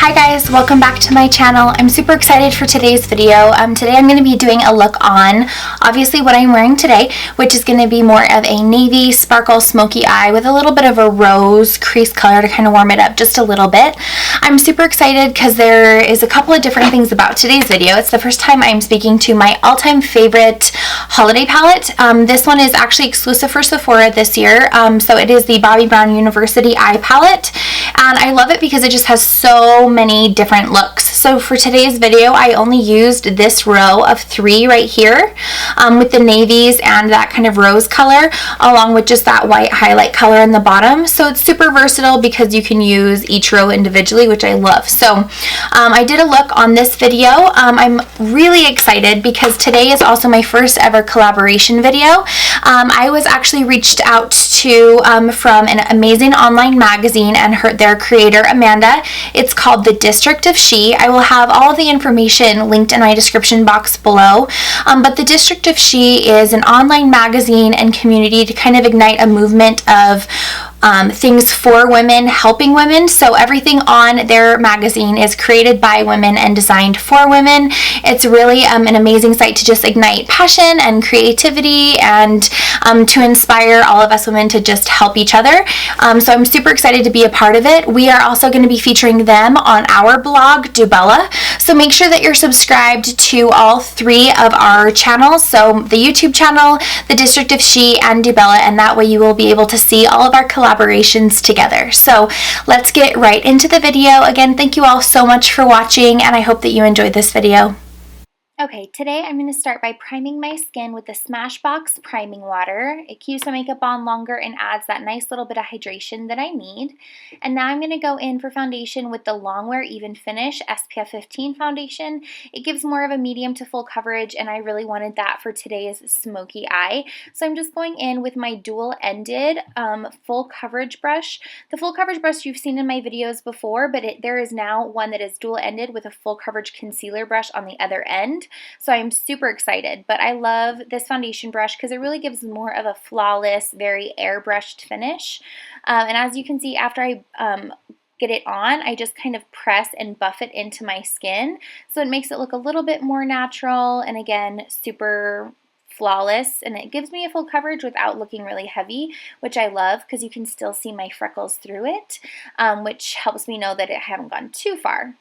Hi guys, welcome back to my channel. I'm super excited for today's video. Today I'm going to be doing a look on, obviously what I'm wearing today, which is going to be more of a navy sparkle smoky eye with a little bit of a rose crease color to kind of warm it up just a little bit. I'm super excited because there is a couple of different things about today's video. It's the first time I'm speaking to my all-time favorite holiday palette. This one is actually exclusive for Sephora this year, so it is the BBUniversity Eye Palette, and I love it because it just has so many different looks. So for today's video, I only used this row of 3 right here with the navies and that kind of rose color, along with just that white highlight color in the bottom. So it's super versatile because you can use each row individually, which I love. So I did a look on this video. I'm really excited because today is also my first ever collaboration video. I was actually reached out to from an amazing online magazine and their creator Amanda. It's called The District of She. I will have all of the information linked in my description box below. But The District of She is an online magazine and community to kind of ignite a movement of things for women, helping women. So everything on their magazine is created by women and designed for women. It's really an amazing site to just ignite passion and creativity and to inspire all of us women to just help each other. So I'm super excited to be a part of it. We are also going to be featuring them on our blog, Dubella. So make sure that you're subscribed to all 3 of our channels. So the YouTube channel, The District of She, and Dubella, and that way you will be able to see all of our collaborations together. So let's get right into the video. Again, thank you all so much for watching, and I hope that you enjoyed this video. Okay, today I'm going to start by priming my skin with the Smashbox priming water. It keeps my makeup on longer and adds that nice little bit of hydration that I need. And now I'm going to go in for foundation with the Longwear Even Finish SPF 15 foundation. It gives more of a medium to full coverage, and I really wanted that for today's smoky eye. So I'm just going in with my dual-ended full coverage brush. The full coverage brush you've seen in my videos before, but there is now one that is dual-ended with a full coverage concealer brush on the other end. So I'm super excited, but I love this foundation brush because it really gives more of a flawless, very airbrushed finish. And as you can see, after I get it on, I just kind of press and buff it into my skin. So it makes it look a little bit more natural and, again, super flawless, and it gives me a full coverage without looking really heavy, which I love because you can still see my freckles through it, which helps me know that I haven't gone too far.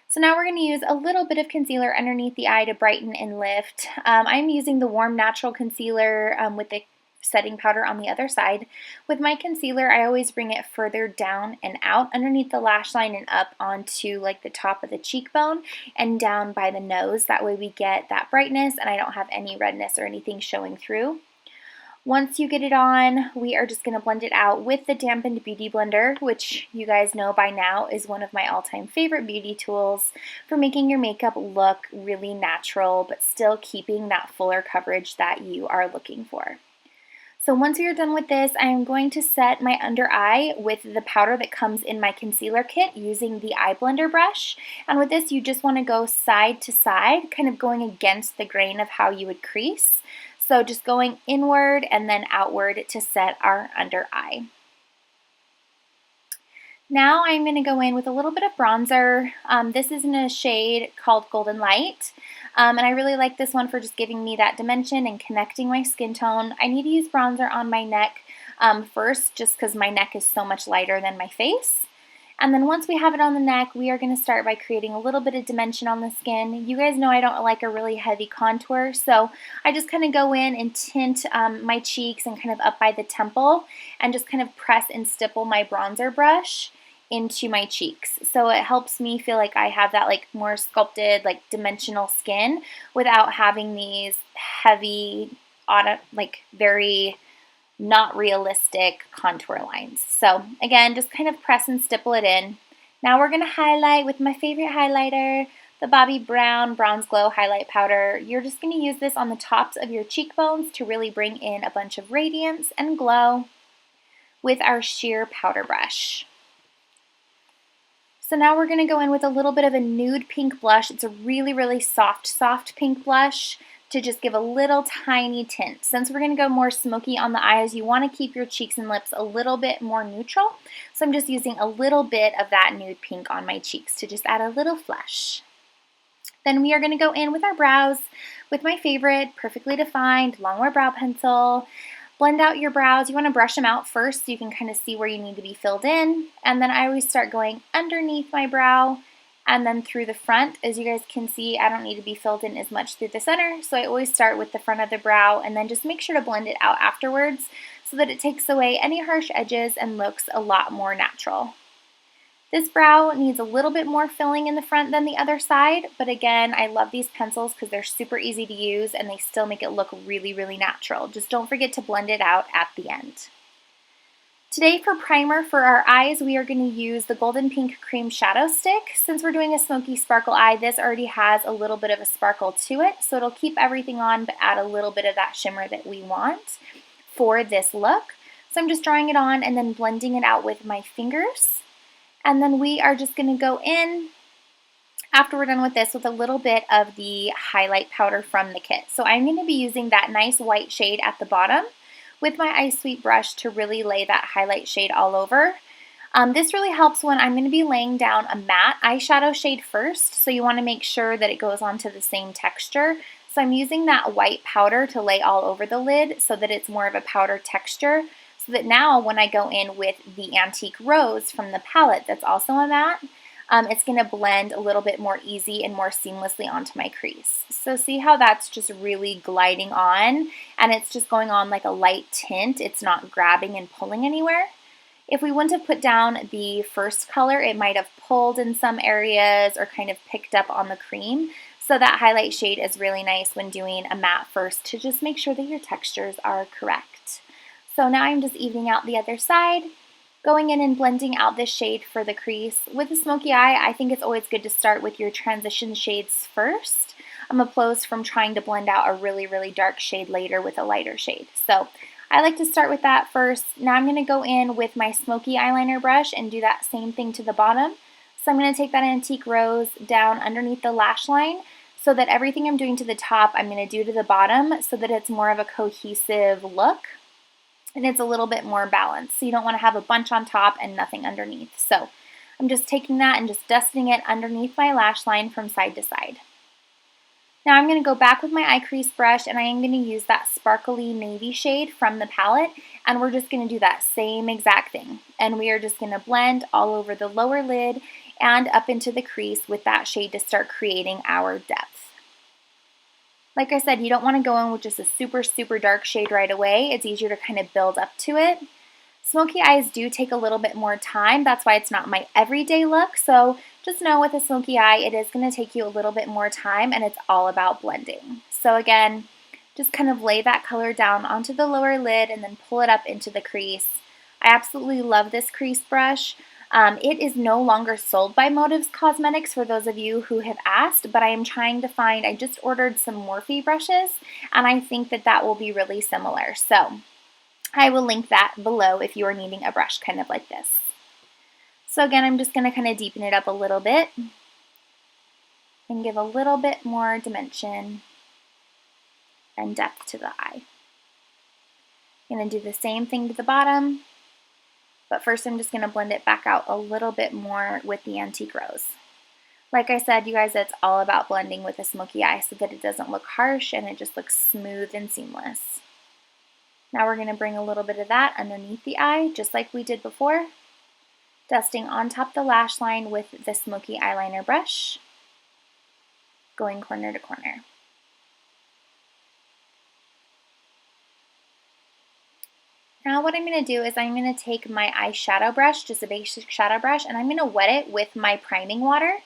So now we're going to use a little bit of concealer underneath the eye to brighten and lift. I'm using the Warm Natural Concealer with the setting powder on the other side. With my concealer, I always bring it further down and out underneath the lash line and up onto like the top of the cheekbone and down by the nose. That way we get that brightness and I don't have any redness or anything showing through. Once you get it on, we are just going to blend it out with the dampened beauty blender, which you guys know by now is one of my all-time favorite beauty tools for making your makeup look really natural, but still keeping that fuller coverage that you are looking for. So once we are done with this, I am going to set my under eye with the powder that comes in my concealer kit using the eye blender brush. And with this, you just want to go side to side, kind of going against the grain of how you would crease. So just going inward and then outward to set our under eye. Now I'm going to go in with a little bit of bronzer. This is in a shade called Golden Light. And I really like this one for just giving me that dimension and connecting my skin tone. I need to use bronzer on my neck first, just because my neck is so much lighter than my face. And then once we have it on the neck, we are going to start by creating a little bit of dimension on the skin. You guys know I don't like a really heavy contour, so I just kind of go in and tint my cheeks and kind of up by the temple and just kind of press and stipple my bronzer brush into my cheeks. So it helps me feel like I have that like more sculpted, like dimensional skin without having these heavy, like very not realistic contour lines. So again, just kind of press and stipple it in. Now we're going to highlight with my favorite highlighter, the Bobbi Brown Bronze Glow Highlight Powder. You're just going to use this on the tops of your cheekbones to really bring in a bunch of radiance and glow with our sheer powder brush. So now we're going to go in with a little bit of a nude pink blush. It's a really, really soft pink blush to just give a little tiny tint. Since we're going to go more smoky on the eyes, you want to keep your cheeks and lips a little bit more neutral. So I'm just using a little bit of that nude pink on my cheeks to just add a little flush. Then we are going to go in with our brows with my favorite perfectly defined Longwear brow pencil. Blend out your brows. You want to brush them out first so you can kind of see where you need to be filled in. And then I always start going underneath my brow and then through the front. As you guys can see, I don't need to be filled in as much through the center, so I always start with the front of the brow and then just make sure to blend it out afterwards so that it takes away any harsh edges and looks a lot more natural. This brow needs a little bit more filling in the front than the other side, but again, I love these pencils because they're super easy to use and they still make it look really, really natural. Just don't forget to blend it out at the end. Today for primer for our eyes, we are going to use the Golden Pink Cream Shadow Stick. Since we're doing a smoky sparkle eye, this already has a little bit of a sparkle to it, so it'll keep everything on but add a little bit of that shimmer that we want for this look. So I'm just drawing it on and then blending it out with my fingers. And then we are just going to go in, after we're done with this, with a little bit of the highlight powder from the kit. So I'm going to be using that nice white shade at the bottom with my Ice Sweet brush to really lay that highlight shade all over. This really helps when I'm going to be laying down a matte eyeshadow shade first, so you want to make sure that it goes onto the same texture. So I'm using that white powder to lay all over the lid so that it's more of a powder texture, so that now when I go in with the Antique Rose from the palette that's also a matte, it's going to blend a little bit more easy and more seamlessly onto my crease. So see how that's just really gliding on, and it's just going on like a light tint. It's not grabbing and pulling anywhere. If we wouldn't have put down the first color, it might have pulled in some areas or kind of picked up on the cream. So that highlight shade is really nice when doing a matte first to just make sure that your textures are correct. So now I'm just evening out the other side, going in and blending out this shade for the crease. With a smoky eye, I think it's always good to start with your transition shades first. I'm opposed from trying to blend out a really, really dark shade later with a lighter shade. So I like to start with that first. Now I'm going to go in with my smoky eyeliner brush and do that same thing to the bottom. So I'm going to take that Antique Rose down underneath the lash line so that everything I'm doing to the top, I'm going to do to the bottom so that it's more of a cohesive look. And it's a little bit more balanced. So you don't want to have a bunch on top and nothing underneath. So I'm just taking that and just dusting it underneath my lash line from side to side. Now I'm going to go back with my eye crease brush and I am going to use that sparkly navy shade from the palette, and we're just going to do that same exact thing. And we are just going to blend all over the lower lid and up into the crease with that shade to start creating our depth. Like I said, you don't want to go in with just a super, super dark shade right away. It's easier to kind of build up to it. Smoky eyes do take a little bit more time. That's why it's not my everyday look. So just know with a smoky eye, it is going to take you a little bit more time, and it's all about blending. So again, just kind of lay that color down onto the lower lid and then pull it up into the crease. I absolutely love this crease brush. It is no longer sold by Motives Cosmetics for those of you who have asked, but I am trying to find, I just ordered some Morphe brushes, and I think that that will be really similar. So I will link that below if you are needing a brush kind of like this. So again, I'm just going to kind of deepen it up a little bit and give a little bit more dimension and depth to the eye. I'm going to do the same thing to the bottom. But first I'm just going to blend it back out a little bit more with the Antique Rose. Like I said, you guys, it's all about blending with a smoky eye so that it doesn't look harsh and it just looks smooth and seamless. Now we're going to bring a little bit of that underneath the eye, just like we did before, dusting on top the lash line with the smoky eyeliner brush, going corner to corner. Now what I'm going to do is I'm going to take my eyeshadow brush, just a basic shadow brush, and I'm going to wet it with my priming water.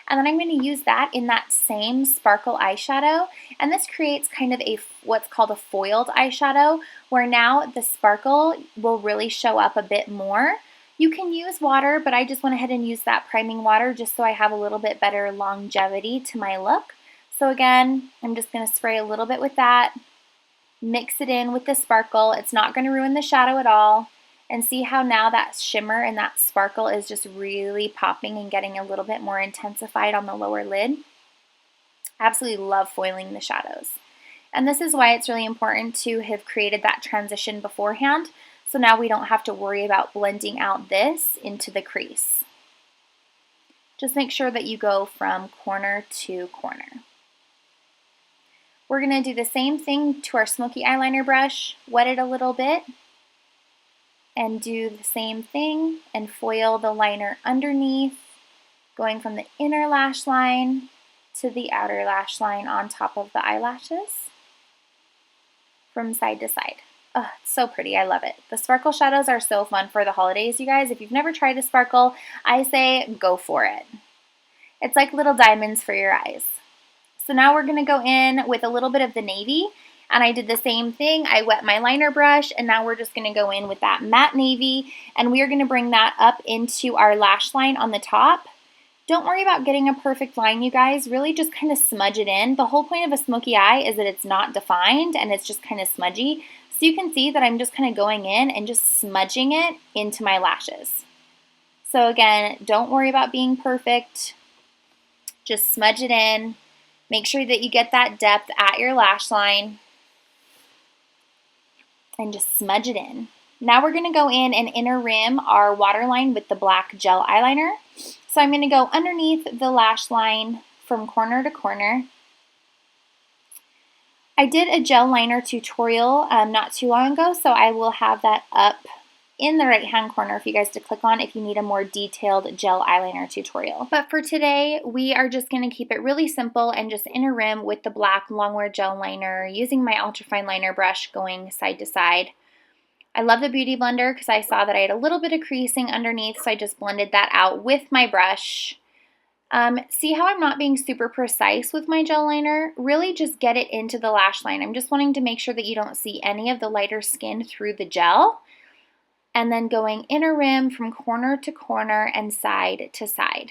And then I'm going to use that in that same sparkle eyeshadow. And this creates kind of a what's called a foiled eyeshadow, where now the sparkle will really show up a bit more. You can use water, but I just went ahead and used that priming water just so I have a little bit better longevity to my look. So again, I'm just going to spray a little bit with that. Mix it in with the sparkle. It's not going to ruin the shadow at all. And see how now that shimmer and that sparkle is just really popping and getting a little bit more intensified on the lower lid. I absolutely love foiling the shadows. And this is why it's really important to have created that transition beforehand, so now we don't have to worry about blending out this into the crease. Just make sure that you go from corner to corner. We're going to do the same thing to our smoky eyeliner brush, wet it a little bit, and do the same thing and foil the liner underneath, going from the inner lash line to the outer lash line on top of the eyelashes from side to side. Oh, it's so pretty. I love it. The sparkle shadows are so fun for the holidays, you guys. If you've never tried a sparkle, I say go for it. It's like little diamonds for your eyes. So now we're going to go in with a little bit of the navy, and I did the same thing. I wet my liner brush, and now we're just going to go in with that matte navy, and we are going to bring that up into our lash line on the top. Don't worry about getting a perfect line, you guys. Really just kind of smudge it in. The whole point of a smoky eye is that it's not defined, and it's just kind of smudgy. So you can see that I'm just kind of going in and just smudging it into my lashes. So again, don't worry about being perfect. Just smudge it in. Make sure that you get that depth at your lash line and just smudge it in. Now we're going to go in and inner rim our waterline with the black gel eyeliner. So I'm going to go underneath the lash line from corner to corner. I did a gel liner tutorial not too long ago, so I will have that up in the right hand corner for you guys to click on if you need a more detailed gel eyeliner tutorial. But for today, we are just going to keep it really simple and just inner rim with the black longwear gel liner using my ultrafine liner brush going side to side. I love the Beauty Blender because I saw that I had a little bit of creasing underneath, so I just blended that out with my brush. See how I'm not being super precise with my gel liner? Really just get it into the lash line. I'm just wanting to make sure that you don't see any of the lighter skin through the gel. And then going inner rim from corner to corner and side to side.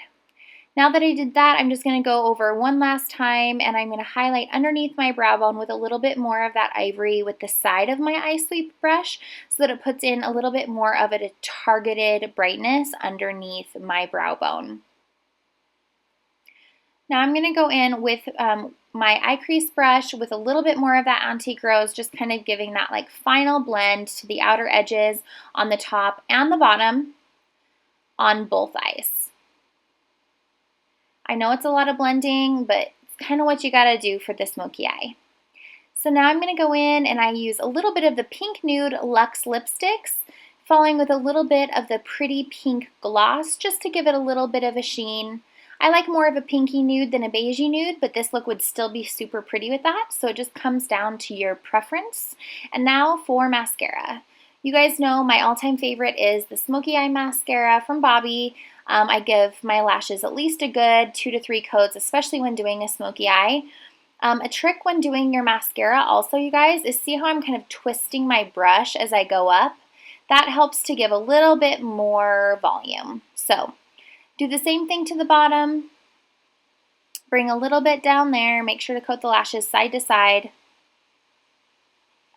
Now that I did that, I'm just going to go over one last time, and I'm going to highlight underneath my brow bone with a little bit more of that ivory with the side of my eye sweep brush so that it puts in a little bit more of a targeted brightness underneath my brow bone. Now I'm going to go in with my eye crease brush with a little bit more of that Antique Rose, just kind of giving that like final blend to the outer edges on the top and the bottom on both eyes. I know it's a lot of blending, but it's kind of what you got to do for the smoky eye. So now I'm going to go in and I use a little bit of the Pink Nude Luxe lipsticks, following with a little bit of the Pretty Pink gloss just to give it a little bit of a sheen. I like more of a pinky nude than a beigey nude, but this look would still be super pretty with that, so it just comes down to your preference. And now for mascara. You guys know my all-time favorite is the Smokey Eye mascara from Bobbi. I give my lashes at least a good 2 to 3 coats, especially when doing a smoky eye. A trick when doing your mascara also, you guys, is see how I'm kind of twisting my brush as I go up? That helps to give a little bit more volume. So do the same thing to the bottom. Bring a little bit down there. Make sure to coat the lashes side to side.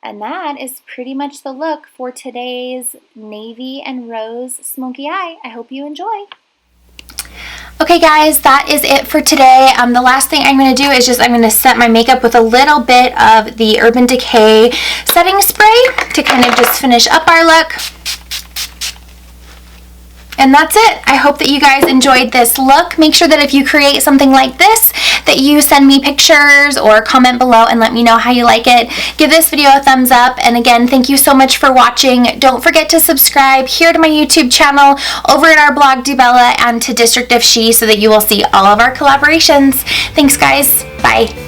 And that is pretty much the look for today's Navy and Rose Smoky Eye. I hope you enjoy. Okay guys, that is it for today. The last thing I'm going to do is I'm going to set my makeup with a little bit of the Urban Decay setting spray to kind of just finish up our look. And that's it. I hope that you guys enjoyed this look. Make sure that if you create something like this, that you send me pictures or comment below and let me know how you like it. Give this video a thumbs up. And again, thank you so much for watching. Don't forget to subscribe here to my YouTube channel, over at our blog Dubella, and to District of She so that you will see all of our collaborations. Thanks guys. Bye.